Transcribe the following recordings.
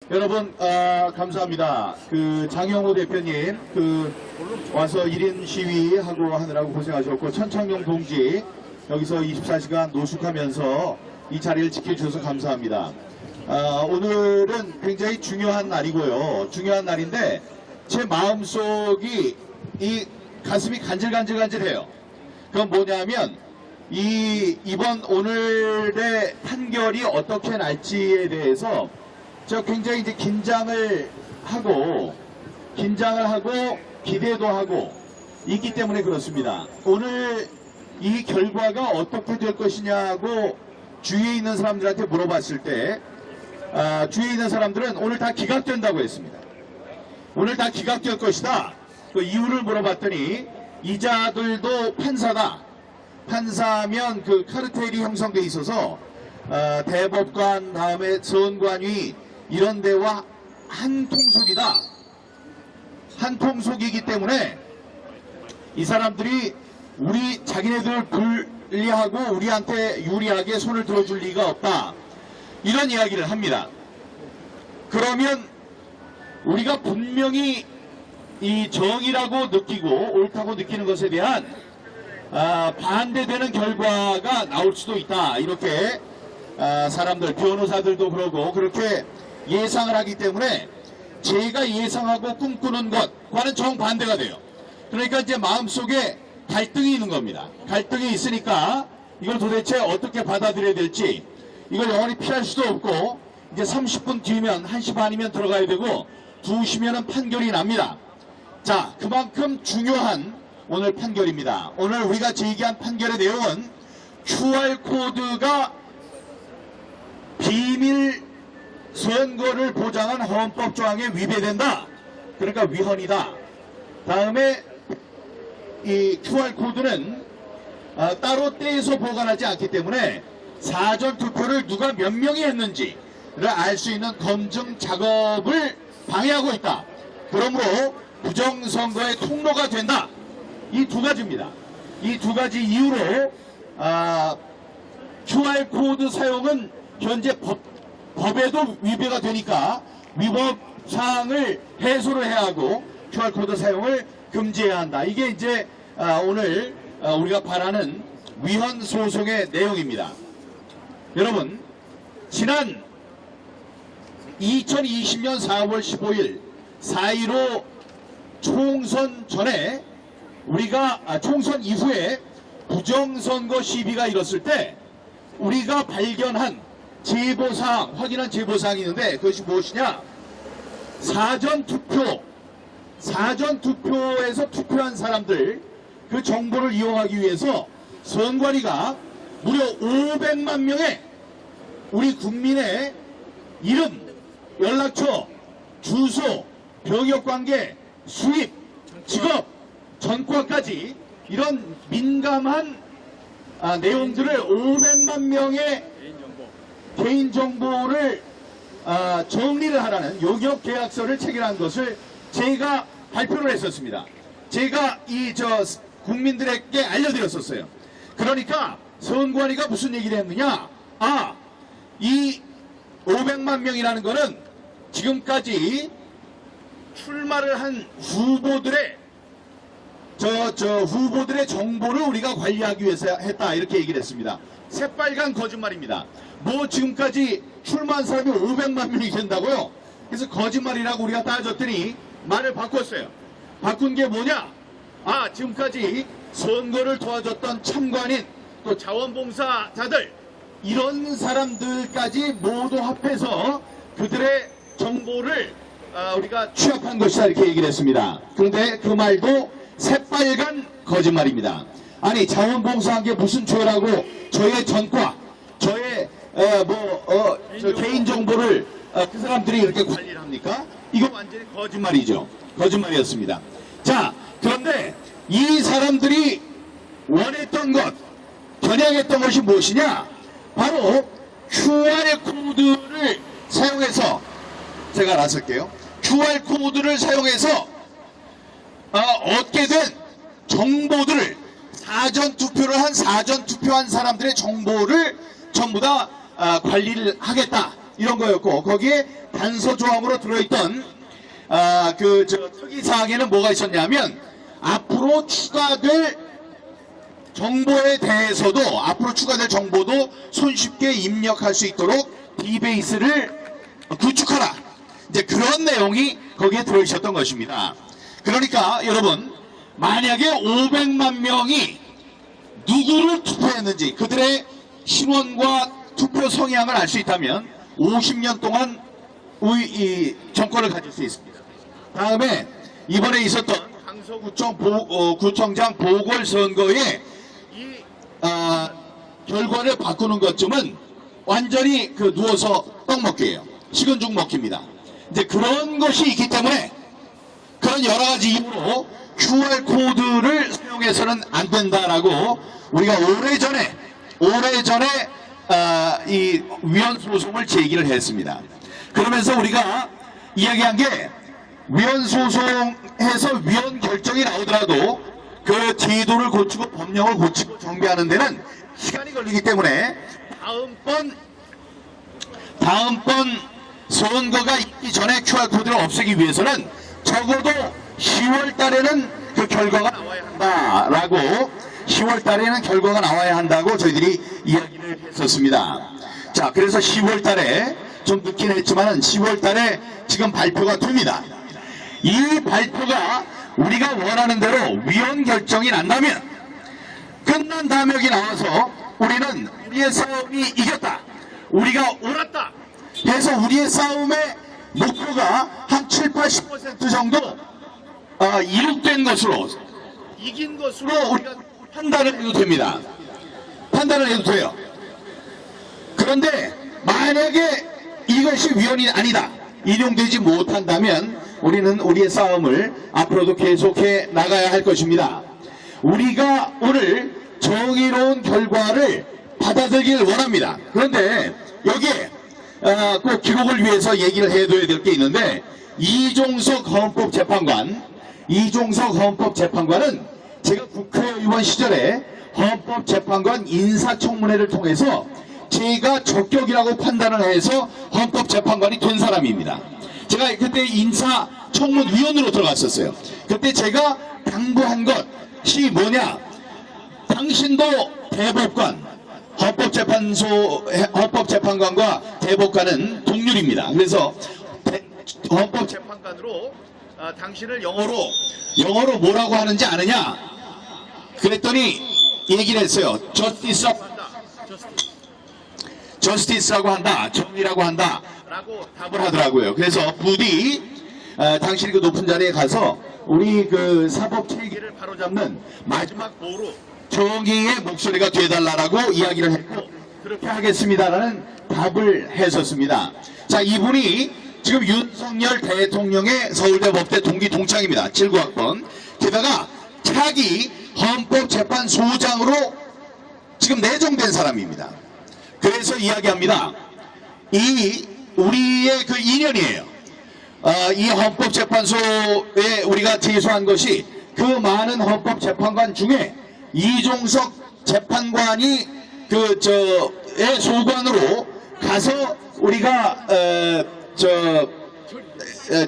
여러분 감사합니다. 장영호 대표님 와서 1인 시위하고 하느라고 고생하셨고, 천창용 동지 여기서 24시간 노숙하면서 이 자리를 지켜주셔서 감사합니다. 오늘은 굉장히 중요한 날이고요. 중요한 날인데 제 마음속이 이 가슴이 간질간질해요. 그건 뭐냐면 이번 오늘의 판결이 어떻게 날지에 대해서 저 굉장히 이제 긴장을 하고 기대도 하고 있기 때문에 그렇습니다. 오늘 이 결과가 어떻게 될 것이냐고 주위에 있는 사람들한테 물어봤을 때 주위에 있는 사람들은 오늘 다 기각된다고 했습니다. 오늘 다 기각될 것이다. 그 이유를 물어봤더니 이자들도 판사다. 판사면 카르텔이 형성돼 있어서 대법관 다음에 선관위 이런 데와 한 통속이다. 한 통속이기 때문에 이 사람들이 자기네들 불리하고 우리한테 유리하게 손을 들어줄 리가 없다. 이런 이야기를 합니다. 그러면 우리가 분명히 이 정의라고 느끼고 옳다고 느끼는 것에 대한 반대되는 결과가 나올 수도 있다. 이렇게 사람들, 변호사들도 그러고 그렇게 예상을 하기 때문에 제가 예상하고 꿈꾸는 것과는 정반대가 돼요. 그러니까 이제 마음속에 갈등이 있는 겁니다. 갈등이 있으니까 이걸 도대체 어떻게 받아들여야 될지, 이걸 영원히 피할 수도 없고, 이제 30분 뒤면 1시 반이면 들어가야 되고 2시면은 판결이 납니다. 자, 그만큼 중요한 오늘 판결입니다. 오늘 우리가 제기한 판결의 내용은 QR코드가 비밀 선거를 보장한 헌법 조항에 위배된다. 그러니까 위헌이다. 다음에 이 QR코드는 따로 떼서 보관하지 않기 때문에 사전 투표를 누가 몇 명이 했는지를 알 수 있는 검증 작업을 방해하고 있다. 그러므로 부정선거의 통로가 된다. 이 두 가지입니다. 이 두 가지 이유로 QR코드 사용은 현재 법에도 위배가 되니까 위법사항을 해소를 해야 하고 QR코드 사용을 금지해야 한다. 이게 이제 오늘 우리가 바라는 위헌 소송의 내용입니다. 여러분, 지난 2020년 4월 15일 4.15 총선 전에 우리가 총선 이후에 부정선거 시비가 일었을 때 우리가 발견한 제보사항, 확인한 제보사항이 있는데 그것이 무엇이냐? 사전투표에서 투표한 사람들 그 정보를 이용하기 위해서 선관위가 무려 500만 명의 우리 국민의 이름, 연락처, 주소, 병역관계, 수입, 직업, 전과까지 이런 민감한 내용들을 500만 명의 개인정보를 정리를 하라는 용역계약서를 체결한 것을 제가 발표를 했었습니다. 제가 국민들에게 알려드렸었어요. 그러니까 선관위가 무슨 얘기를 했느냐? 이 500만 명이라는 거는 지금까지 출마를 한 후보들의 후보들의 정보를 우리가 관리하기 위해서 했다. 이렇게 얘기를 했습니다. 새빨간 거짓말입니다. 뭐 지금까지 출마한 사람이 500만 명이 된다고요? 그래서 거짓말이라고 우리가 따졌더니 말을 바꿨어요. 바꾼 게 뭐냐? 지금까지 선거를 도와줬던 참관인, 또 자원봉사자들, 이런 사람들까지 모두 합해서 그들의 정보를 우리가 취합한 것이다. 이렇게 얘기를 했습니다. 그런데 그 말도 새빨간 거짓말입니다. 아니, 자원봉사한 게 무슨 죄라고 저의 전과, 저의 개인정보를 그 사람들이 이렇게 관리를 합니까? 이거 완전히 거짓말이죠. 거짓말이었습니다. 자, 그런데 이 사람들이 원했던 것, 겨냥했던 것이 무엇이냐? 바로 QR코드를 사용해서, 제가 나설게요. QR코드를 사용해서 얻게 된 정보들을, 사전투표한 사람들의 정보를 전부 다 관리를 하겠다. 이런 거였고, 거기에 단서 조항으로 들어있던 특이사항에는 뭐가 있었냐면 앞으로 추가될 정보에 대해서도 앞으로 추가될 정보도 손쉽게 입력할 수 있도록 DBase를 구축하라. 이제 그런 내용이 거기에 들어있었던 것입니다. 그러니까 여러분 만약에 500만 명이 누구를 투표했는지 그들의 신원과 투표 성향을 알 수 있다면 50년 동안 이 정권을 가질 수 있습니다. 다음에 이번에 있었던 강서구청 구청장 보궐선거의 이 결과를 바꾸는 것쯤은 완전히 누워서 떡 먹기예요. 식은 죽 먹기입니다. 이제 그런 것이 있기 때문에 그런 여러 가지 이유로 QR 코드를 사용해서는 안 된다라고 우리가 오래전에 이 위헌 소송을 제기를 했습니다. 그러면서 우리가 이야기한 게 위헌 소송에서 위헌 결정이 나오더라도 그 제도를 고치고 법령을 고치고 정비하는 데는 시간이 걸리기 때문에 다음번 선거가 있기 전에 QR코드를 없애기 위해서는 적어도 10월 달에는 그 결과가 나와야 한다라고 10월 달에는 결과가 나와야 한다고 저희들이 이야기를 했었습니다. 자, 그래서 10월 달에 좀 늦긴 했지만은 10월 달에 지금 발표가 됩니다. 이 발표가 우리가 원하는 대로 위헌 결정이 난다면 끝난 다음에 여기 나와서 우리는 우리의 싸움이 이겼다. 우리가 옳았다. 해서 우리의 싸움의 목표가 한 7, 80% 정도 이룩된 것으로 이긴 것으로 우리가 판단을 해도 됩니다. 판단을 해도 돼요. 그런데 만약에 이것이 위헌이 아니다. 인용되지 못한다면 우리는 우리의 싸움을 앞으로도 계속해 나가야 할 것입니다. 우리가 오늘 정의로운 결과를 받아들이길 원합니다. 그런데 여기에 꼭 기록을 위해서 얘기를 해둬야 될 게 있는데 이종석 헌법재판관은 제가 국회의원 시절에 헌법재판관 인사청문회를 통해서 제가 적격이라고 판단을 해서 헌법재판관이 된 사람입니다. 제가 그때 인사청문위원으로 들어갔었어요. 그때 제가 당부한 것이 뭐냐, 당신도 대법관, 헌법재판관과 대법관은 동률입니다. 그래서 헌법재판관으로 당신을 영어로 뭐라고 하는지 아느냐 그랬더니 얘기를 했어요. 저스티스라고 한다, 정의라고 한다 라고 답을 하더라고요. 그래서 부디 당신이 그 높은 자리에 가서 우리 그 사법 체계를 바로잡는 마지막 보루 정의의 목소리가 되달라라고 이야기를 했고 그렇게 하겠습니다라는 답을 했었습니다. 자, 이분이 지금 윤석열 대통령의 서울대 법대 동기 동창입니다. 79학번. 게다가 차기 헌법재판소장으로 지금 내정된 사람입니다. 그래서 이야기합니다. 우리의 그 인연이에요. 이 헌법재판소에 우리가 제소한 것이 그 많은 헌법재판관 중에 이종석 재판관이 의 소관으로 가서 우리가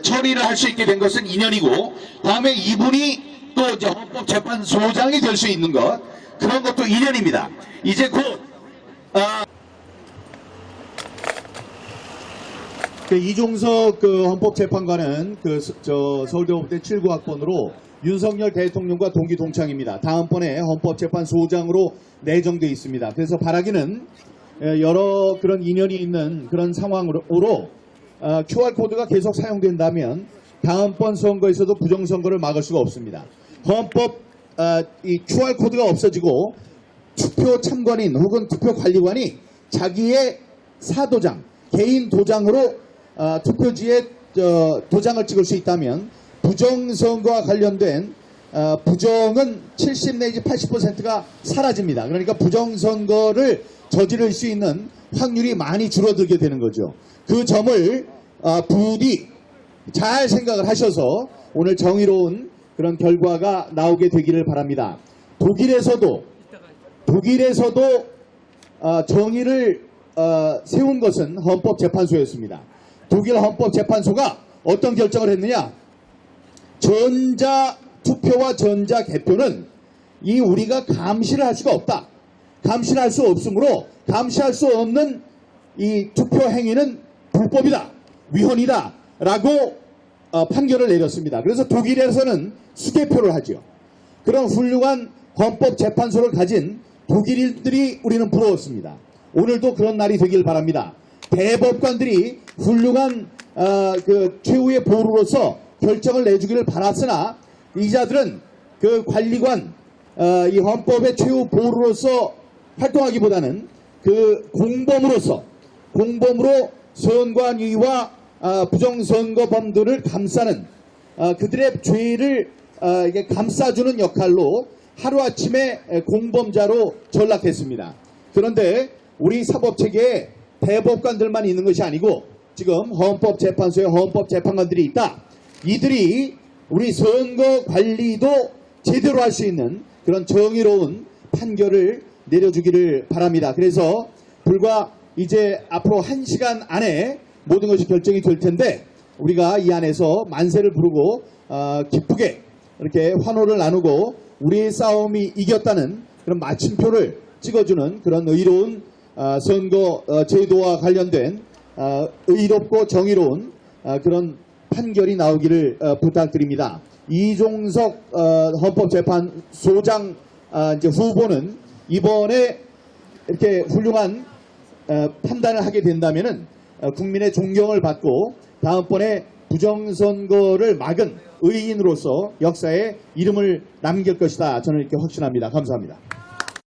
처리를 할 수 있게 된 것은 인연이고, 다음에 이분이 또 이제 헌법재판소장이 될 수 있는 것, 그런 것도 인연입니다. 이제 곧 이종석 헌법재판관은 서울대 법대 79학번으로 윤석열 대통령과 동기 동창입니다. 다음번에 헌법재판소장으로 내정되어 있습니다. 그래서 바라기는 여러 그런 인연이 있는 그런 상황으로 QR코드가 계속 사용된다면 다음번 선거에서도 부정선거를 막을 수가 없습니다. 이 QR코드가 없어지고 투표 참관인 혹은 투표 관리관이 자기의 사도장, 개인 도장으로 투표지에 도장을 찍을 수 있다면 부정선거와 관련된 부정은 70 내지 80%가 사라집니다. 그러니까 부정선거를 저지를 수 있는 확률이 많이 줄어들게 되는 거죠. 그 점을 부디 잘 생각을 하셔서 오늘 정의로운 그런 결과가 나오게 되기를 바랍니다. 독일에서도 정의를 세운 것은 헌법재판소였습니다. 독일 헌법재판소가 어떤 결정을 했느냐? 전자 투표와 전자 개표는 이 우리가 감시를 할 수가 없다. 감시를 할 수 없으므로 감시할 수 없는 이 투표 행위는 불법이다. 위헌이다. 라고 판결을 내렸습니다. 그래서 독일에서는 수개표를 하죠. 그런 훌륭한 헌법재판소를 가진 독일인들이 우리는 부러웠습니다. 오늘도 그런 날이 되길 바랍니다. 대법관들이 훌륭한 그 최후의 보루로서 결정을 내주기를 바랐으나 이자들은 그 관리관 이 헌법의 최후 보루로서 활동하기보다는 그 공범으로 선관위와 부정선거범들을 감싸는 그들의 죄를 이게 감싸주는 역할로 하루아침에 공범자로 전락했습니다. 그런데 우리 사법체계에 대법관들만 있는 것이 아니고 지금 헌법재판소에 헌법재판관들이 있다. 이들이 우리 선거 관리도 제대로 할 수 있는 그런 정의로운 판결을 내려주기를 바랍니다. 그래서 불과 이제 앞으로 1시간 안에 모든 것이 결정이 될 텐데 우리가 이 안에서 만세를 부르고 기쁘게 이렇게 환호를 나누고 우리의 싸움이 이겼다는 그런 마침표를 찍어주는 그런 의로운 선거 제도와 관련된 의롭고 정의로운 그런 판결이 나오기를 부탁드립니다. 이종석 헌법재판소장 이제 후보는 이번에 이렇게 훌륭한 판단을 하게 된다면은 국민의 존경을 받고 다음번에 부정선거를 막은 의인으로서 역사에 이름을 남길 것이다. 저는 이렇게 확신합니다. 감사합니다.